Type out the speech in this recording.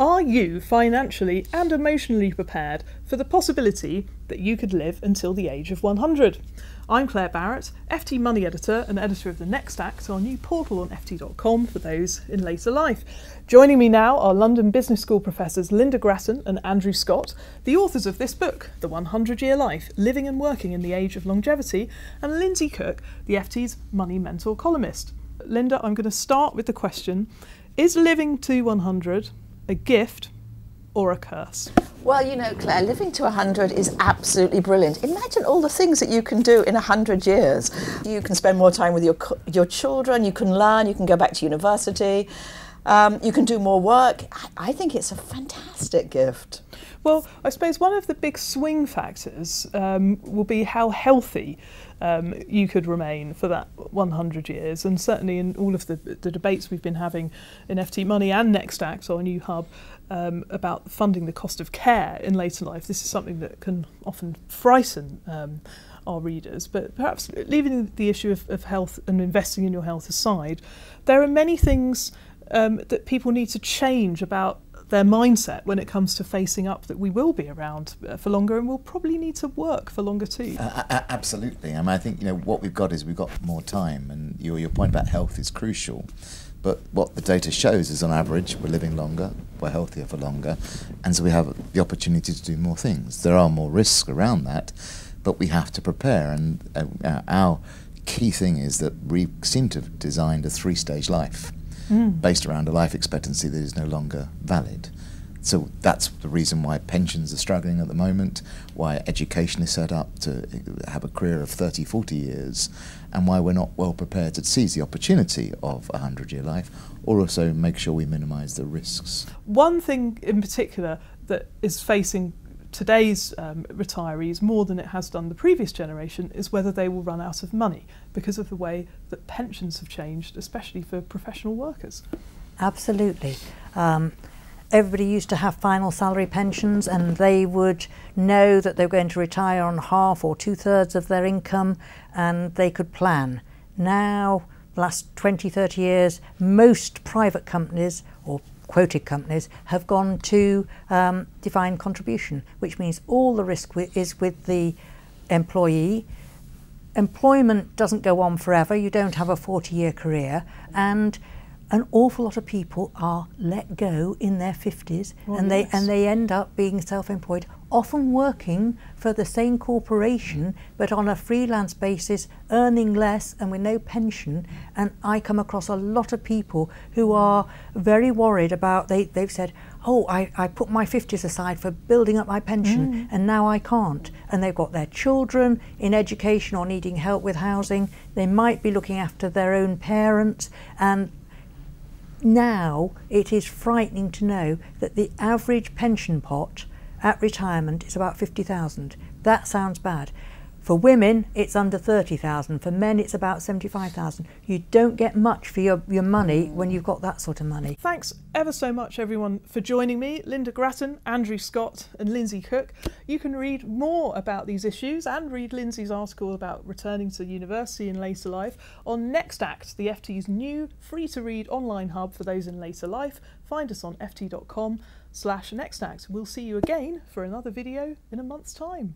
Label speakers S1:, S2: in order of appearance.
S1: Are you financially and emotionally prepared for the possibility that you could live until the age of 100? I'm Claire Barrett, FT Money Editor and editor of The Next Act, our new portal on ft.com for those in later life. Joining me now are London Business School professors Linda Grattan and Andrew Scott, the authors of this book, The 100-Year Life, Living and Working in the Age of Longevity, and Lindsay Cook, the FT's Money Mentor columnist. Linda, I'm going to start with the question, is living to 100 a gift or a curse?
S2: Well, you know, Claire, living to 100 is absolutely brilliant. Imagine all the things that you can do in 100 years. You can spend more time with your children, you can learn, you can go back to university, you can do more work. I think it's a fantastic gift.
S1: Well, I suppose one of the big swing factors will be how healthy you could remain for that 100 years, and certainly in all of the debates we've been having in FT Money and Next Act, our new hub, about funding the cost of care in later life. This is something that can often frighten our readers, but perhaps leaving the issue of health and investing in your health aside, there are many things that people need to change about their mindset when it comes to facing up that we will be around for longer, and we'll probably need to work for longer too.
S3: Absolutely. I mean, I think what we've got is we've got more time, and your point about health is crucial. But what the data shows is, on average, we're living longer, we're healthier for longer, and so we have the opportunity to do more things. There are more risks around that, but we have to prepare. And our key thing is that we seem to have designed a three-stage life. Based around a life expectancy that is no longer valid. So that's the reason why pensions are struggling at the moment, why education is set up to have a career of 30, 40 years, and why we're not well prepared to seize the opportunity of a 100-year life, or also make sure we minimise the risks.
S1: One thing in particular that is facing today's retirees more than it has done the previous generation is whether they will run out of money because of the way that pensions have changed, especially for professional workers.
S4: Absolutely. Everybody used to have final salary pensions, and they would know that they were going to retire on half or 2/3 of their income, and they could plan. Now, the last 20, 30 years, most private companies or quoted companies have gone to defined contribution, which means all the risk is with the employee. Employment doesn't go on forever. You don't have a 40-year career, and an awful lot of people are let go in their 50s, and they end up being self-employed, often working for the same corporation but on a freelance basis, earning less and with no pension. And I come across a lot of people who are very worried about, they've said, oh, I put my 50s aside for building up my pension and now I can't. And they've got their children in education or needing help with housing. They might be looking after their own parents, and now it is frightening to know that the average pension pot at retirement is about 50,000. That sounds bad. For women, it's under 30,000. For men, it's about 75,000. You don't get much for your money when you've got that sort of money.
S1: Thanks ever so much, everyone, for joining me. Linda Grattan, Andrew Scott and Lindsay Cook. You can read more about these issues and read Lindsay's article about returning to university in later life on Next Act, the FT's new free-to-read online hub for those in later life. Find us on ft.com/nextact. We'll see you again for another video in a month's time.